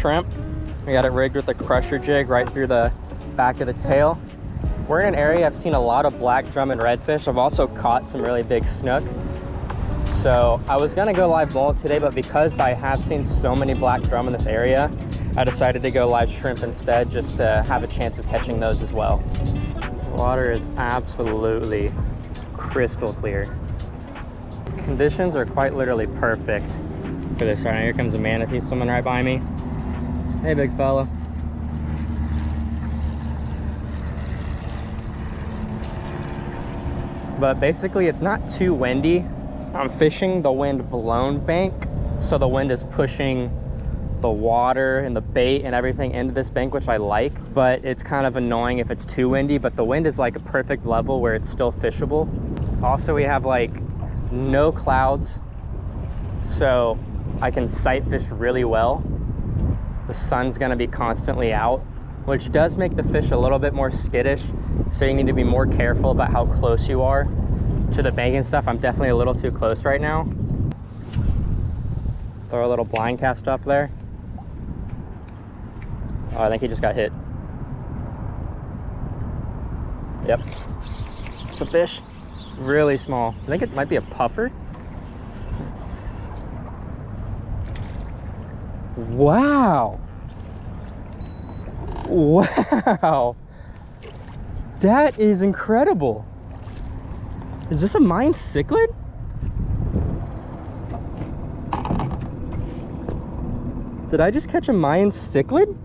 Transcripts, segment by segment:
shrimp. We got it rigged with a crusher jig right through the back of the tail. We're in an area I've seen a lot of black drum and redfish. I've also caught some really big snook. So I was gonna go live mullet today, but because I have seen so many black drum in this area, I decided to go live shrimp instead, just to have a chance of catching those as well. The water is absolutely crystal clear. Conditions are quite literally perfect for this. Right now, here comes a manatee swimming right by me. Hey, big fella. But basically, it's not too windy. I'm fishing the wind blown bank, so the wind is pushing the water and the bait and everything into this bank, which I like, but it's kind of annoying if it's too windy. But the wind is like a perfect level where it's still fishable. Also, we have like no clouds, so I can sight fish really well. The sun's gonna be constantly out, which does make the fish a little bit more skittish, so you need to be more careful about how close you are to the bank and stuff. I'm definitely a little too close right now. Throw a little blind cast up there. Oh, I think he just got hit. Yep, it's a fish, really small. I think it might be a puffer. Wow. Wow. That is incredible. Is this a mine cichlid? Did I just catch a Mayan cichlid?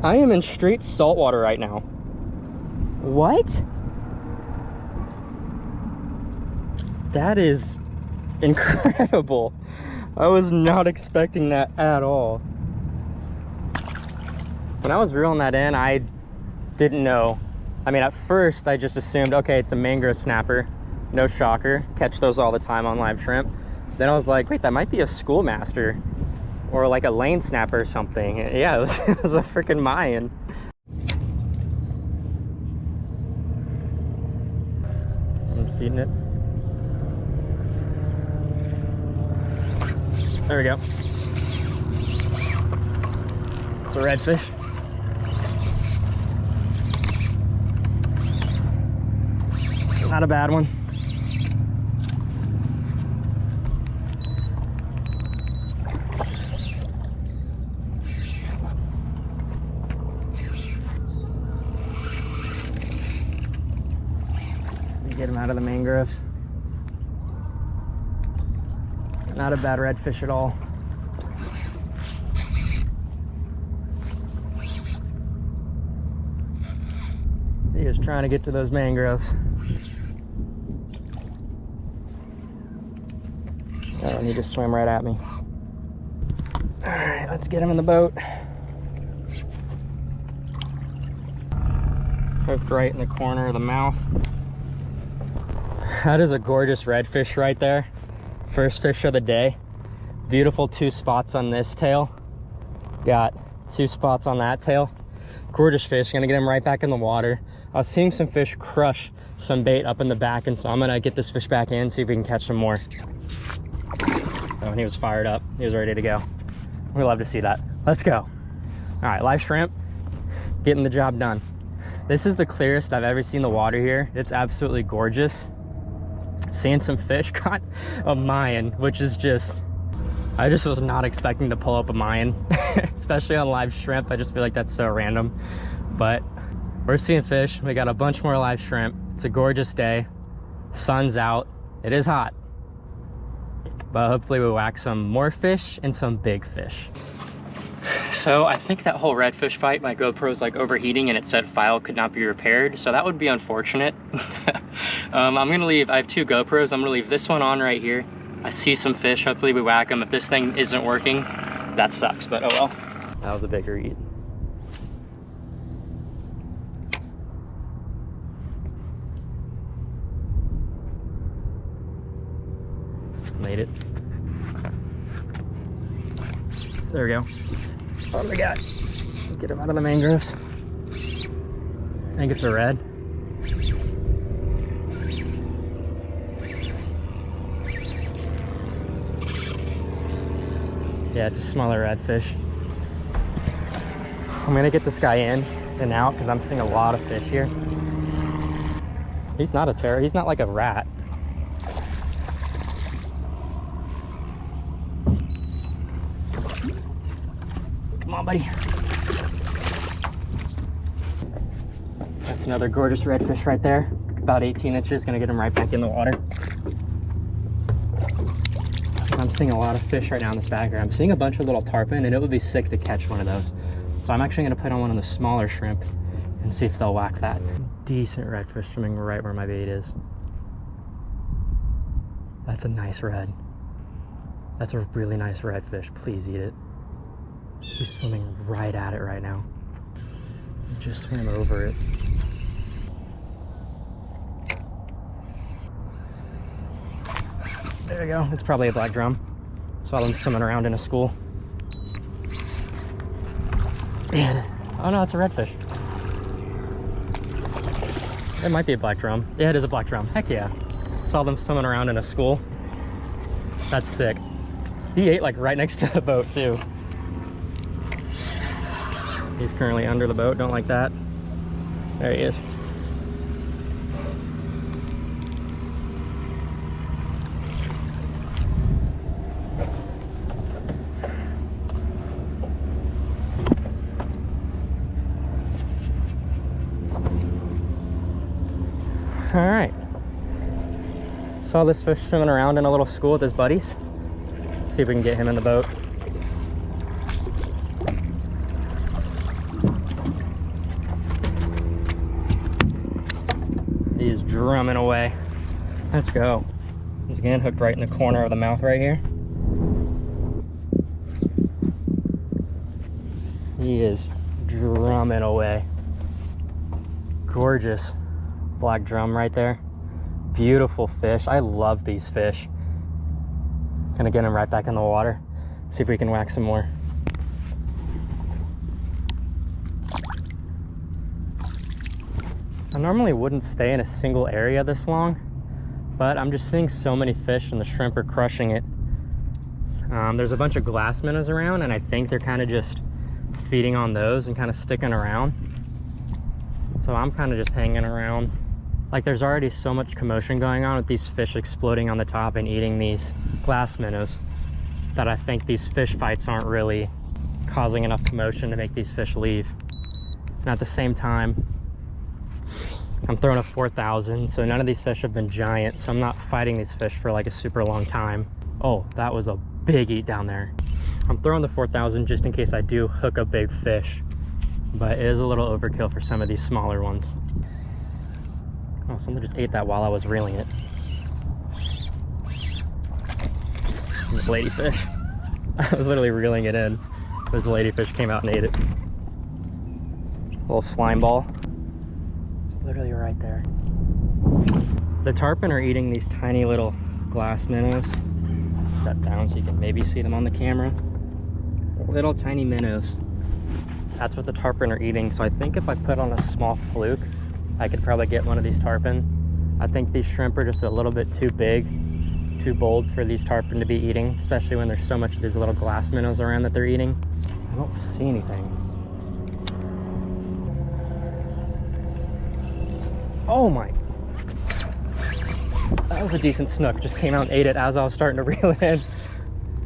I am in straight saltwater right now. What? That is incredible. I was not expecting that at all. When I was reeling that in, I didn't know. I mean, at first I just assumed, okay, it's a mangrove snapper, no shocker, catch those all the time on live shrimp. Then I was like, wait, that might be a schoolmaster or like a lane snapper or something. Yeah, it was a freaking Mayan. I'm just eating it. There we go. It's a redfish. Not a bad one. Get him out of the mangroves. Not a bad redfish at all. He is trying to get to those mangroves. Oh, and he just swam right at me. All right, let's get him in the boat. Hooked right in the corner of the mouth. That is a gorgeous redfish right there. First fish of the day. Beautiful 2 spots on this tail. Got 2 spots on that tail. Gorgeous fish. Gonna get him right back in the water. I was seeing some fish crush some bait up in the back, and so I'm gonna get this fish back in, see if we can catch some more. Oh, and he was fired up. He was ready to go. We love to see that. Let's go. All right, live shrimp, getting the job done. This is the clearest I've ever seen the water here. It's absolutely gorgeous. Seeing some fish, caught a Mayan, which is just, I just was not expecting to pull up a Mayan, especially on live shrimp. I just feel like that's so random, but we're seeing fish. We got a bunch more live shrimp. It's a gorgeous day. Sun's out. It is hot, but hopefully we whack some more fish and some big fish. So I think that whole redfish bite, my GoPro's like overheating and it said file could not be repaired. So that would be unfortunate. I'm gonna leave, I have 2 GoPros. I'm gonna leave this one on right here. I see some fish, hopefully we whack them. If this thing isn't working, that sucks, but oh well. That was a bigger eat. Made it. There we go. What do we got? Get him out of the mangroves. I think it's a red. Yeah, it's a smaller redfish. I'm gonna get this guy in and out because I'm seeing a lot of fish here. He's not a terror. He's not like a rat. Come on, buddy. That's another gorgeous redfish right there. About 18 inches. Gonna get him right back in the water. I'm seeing a lot of fish right now in this bag here. I'm seeing a bunch of little tarpon, and it would be sick to catch one of those. So I'm actually gonna put on one of the smaller shrimp and see if they'll whack that. Decent redfish swimming right where my bait is. That's a nice red. That's a really nice redfish. Please eat it. He's swimming right at it right now. Just swim over it. There we go. It's probably a black drum. Saw them swimming around in a school. Man. Oh no, it's a redfish. It might be a black drum. Yeah, it is a black drum. Heck yeah. Saw them swimming around in a school. That's sick. He ate like right next to the boat too. He's currently under the boat. Don't like that. There he is. All right. Saw this fish swimming around in a little school with his buddies. See if we can get him in the boat. He is drumming away. Let's go. He's again hooked right in the corner of the mouth right here. He is drumming away. Gorgeous black drum right there. Beautiful fish. I love these fish. Gonna get him right back in the water. See if we can whack some more. I normally wouldn't stay in a single area this long, but I'm just seeing so many fish and the shrimp are crushing it. There's a bunch of glass minnows around, and I think they're kind of just feeding on those and kind of sticking around. So I'm kind of just hanging around. Like, there's already so much commotion going on with these fish exploding on the top and eating these glass minnows that I think these fish fights aren't really causing enough commotion to make these fish leave. And at the same time, I'm throwing a 4,000, so none of these fish have been giant, so I'm not fighting these fish for like a super long time. Oh, that was a big eat down there. I'm throwing the 4,000 just in case I do hook a big fish, but it is a little overkill for some of these smaller ones. Oh, someone just ate that while I was reeling it. Ladyfish. I was literally reeling it in. This ladyfish came out and ate it. Little slime ball. It's literally right there. The tarpon are eating these tiny little glass minnows. Step down so you can maybe see them on the camera. Little tiny minnows. That's what the tarpon are eating. So I think if I put on a small fluke, I could probably get one of these tarpon. I think these shrimp are just a little bit too big, too bold for these tarpon to be eating, especially when there's so much of these little glass minnows around that they're eating. I don't see anything. Oh my. That was a decent snook. Just came out and ate it as I was starting to reel it in.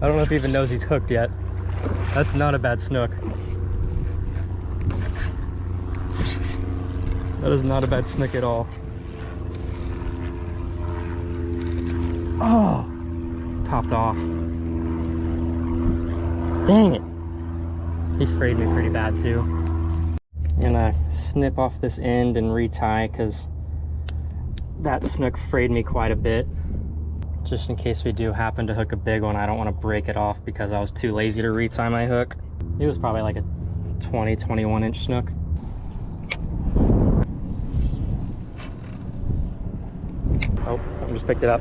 I don't know if he even knows he's hooked yet. That's not a bad snook. That is not a bad snook at all. Oh, popped off. Dang it. He frayed me pretty bad too. I'm gonna snip off this end and retie because that snook frayed me quite a bit. Just in case we do happen to hook a big one, I don't want to break it off because I was too lazy to retie my hook. It was probably like a 20, 21 inch snook. Oh, something just picked it up.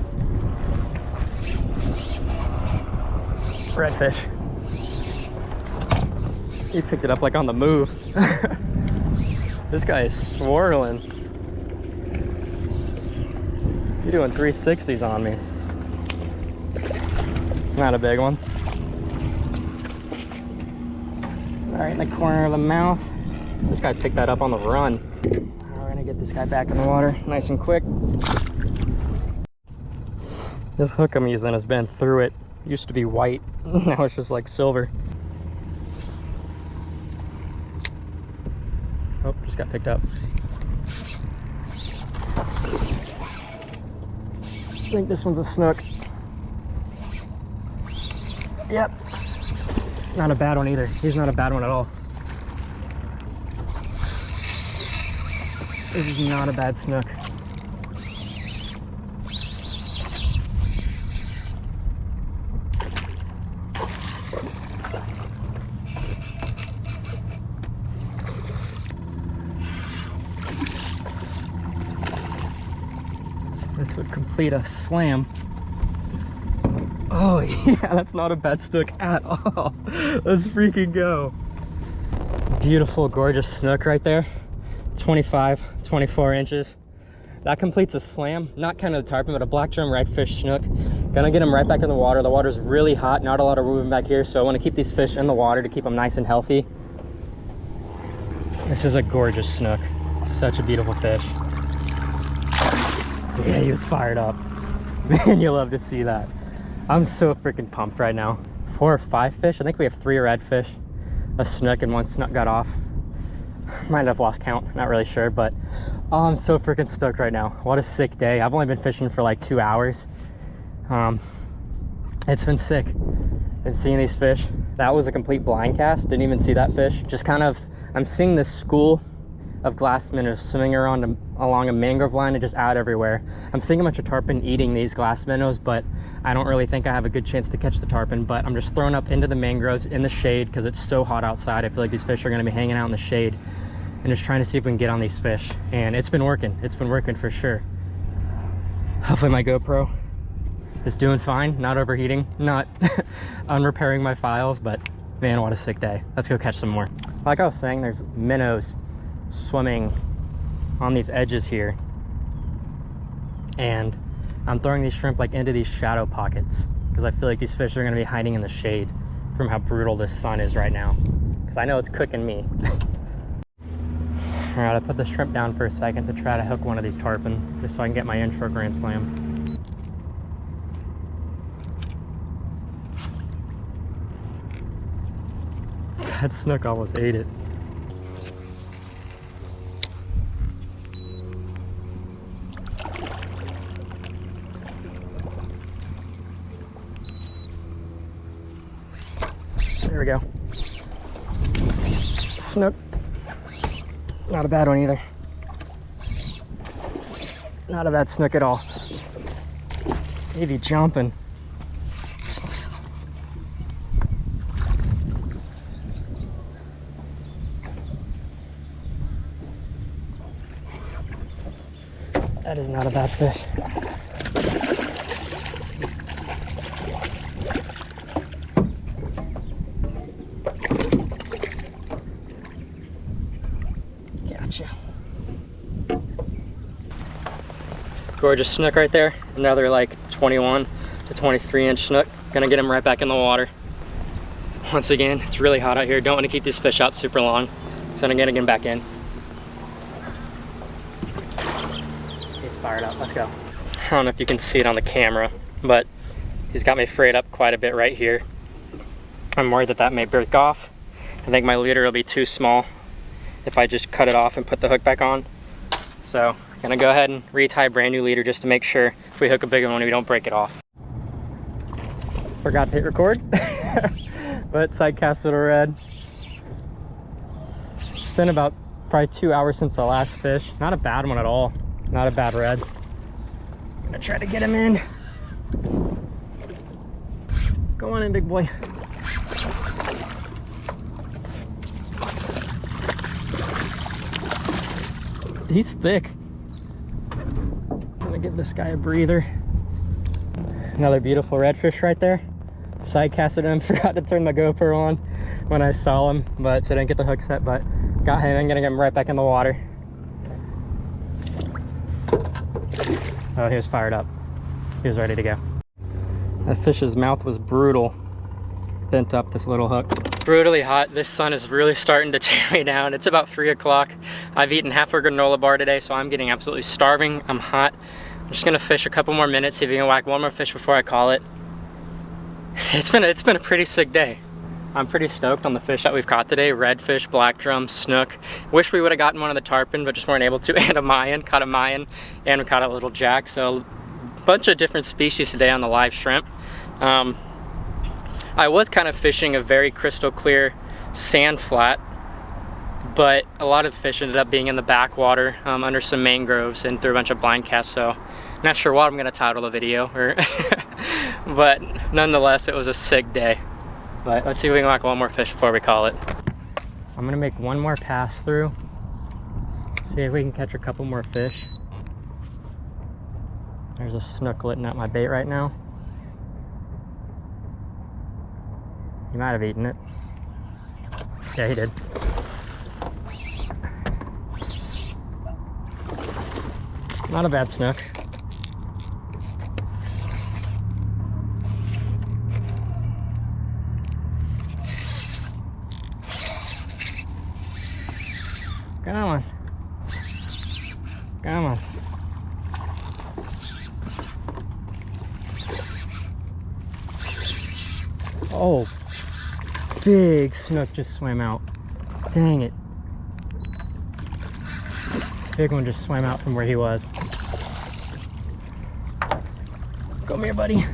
Redfish. He picked it up like on the move. This guy is swirling. You're doing 360s on me. Not a big one. right in the corner of the mouth. This guy picked that up on the run. We're gonna get this guy back in the water nice and quick. This hook I'm using has been through it. It used to be white, now it's just like silver. Oh, just got picked up. I think this one's a snook. Yep. Not a bad one either. He's not a bad one at all. This is not a bad snook. This would complete a slam. Oh yeah, that's not a bad snook at all. Let's freaking go. Beautiful, gorgeous snook right there. 24 inches. That completes a slam. Not kind of the tarpon, but a black drum redfish snook. Gonna get them right back in the water. The water's really hot, not a lot of movement back here, so I want to keep these fish in the water to keep them nice and healthy. This is a gorgeous snook. Such a beautiful fish. Yeah, he was fired up. Man, you love to see that. I'm so freaking pumped right now. 4 or 5 fish. I think we have 3 redfish, a snook, and 1 snook got off. Might have lost count, not really sure, but oh, I'm so freaking stoked right now. What a sick day. I've only been fishing for like 2 hours. It's been sick. Been seeing these fish. That was a complete blind cast. Didn't even see that fish. Just kind of, I'm seeing this school of glass minnows swimming around along a mangrove line and just out everywhere. I'm seeing a bunch of tarpon eating these glass minnows, but I don't really think I have a good chance to catch the tarpon. But I'm just throwing up into the mangroves in the shade because it's so hot outside. I feel like these fish are going to be hanging out in the shade, and just trying to see if we can get on these fish. And it's been working. It's been working for sure. Hopefully my GoPro is doing fine, not overheating, not unrepairing my files, but man, what a sick day. Let's go catch some more. Like I was saying, there's minnows swimming on these edges here, and I'm throwing these shrimp like into these shadow pockets because I feel like these fish are going to be hiding in the shade from how brutal this sun is right now, because I know it's cooking me. All right, I put the shrimp down for a second to try to hook one of these tarpon just so I can get my intro grand slam. That snook almost ate it. There we go. Snook. Not a bad one either. Not a bad snook at all. Maybe jumping. That is not a bad fish. Gotcha. Gorgeous snook right there. Another like 21 to 23 inch snook. Gonna get him right back in the water. Once again, it's really hot out here. Don't want to keep these fish out super long, so I'm gonna get him back in. He's fired up. Let's go. I don't know if you can see it on the camera, but he's got me frayed up quite a bit right here. I'm worried that that may break off. I think my leader will be too small if I just cut it off and put the hook back on. So I'm gonna go ahead and retie a brand new leader just to make sure if we hook a big one, we don't break it off. Forgot to hit record, but side cast little red. It's been about probably 2 hours since the last fish. Not a bad one at all. Not a bad red. I'm gonna try to get him in. Go on in, big boy. He's thick. I'm gonna give this guy a breather. Another beautiful redfish right there. Side casted him, forgot to turn my GoPro on when I saw him, but so I didn't get the hook set, but got him. I'm gonna get him right back in the water. Oh, he was fired up. He was ready to go. That fish's mouth was brutal. Bent up this little hook. brutally hot. This sun is really starting to tear me down. It's about 3 o'clock. I've eaten half a granola bar today, so I'm getting absolutely starving. I'm hot. I'm just gonna fish a couple more minutes, see if we can whack one more fish before I call it. It's been a pretty sick day. I'm pretty stoked on the fish that we've caught today. Redfish, black drum, snook. Wish we would have gotten one of the tarpon, but just weren't able to. And a Mayan, caught a Mayan, and we caught a little jack. So a bunch of different species today on the live shrimp. I was kind of fishing a very crystal clear sand flat, but a lot of the fish ended up being in the backwater under some mangroves and through a bunch of blind casts. So not sure what I'm gonna title the video, but nonetheless, it was a sick day. But let's see if we can whack one more fish before we call it. I'm gonna make one more pass through, see if we can catch a couple more fish. There's a snook litting at my bait right now. He might have eaten it. Yeah, he did. Not a bad snook. Come on. Come on. Oh, big snook just swam out. Dang it. Big one just swam out from where he was. Come here, buddy.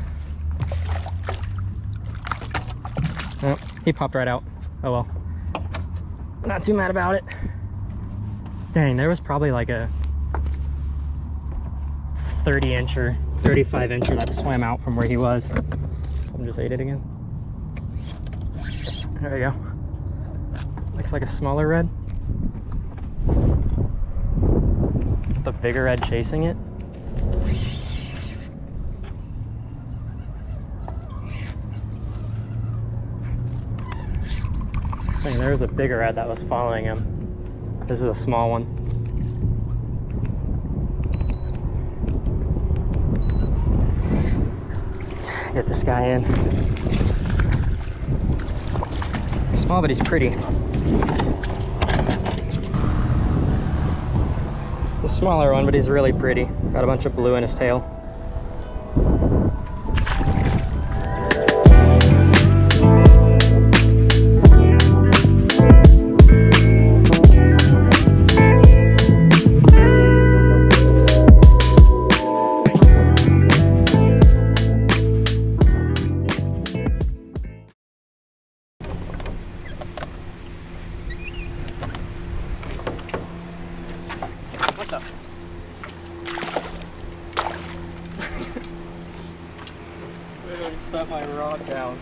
Oh, he popped right out. Oh well. Not too mad about it. Dang, there was probably like a 30-incher, 35-incher that swam out from where he was. I just ate it again. There we go. Looks like a smaller red. The bigger red chasing it. Dang, there was a bigger red that was following him. This is a small one. Get this guy in. Small, but he's pretty. The smaller one, but he's really pretty. Got a bunch of blue in his tail. What's up? Set my rod down.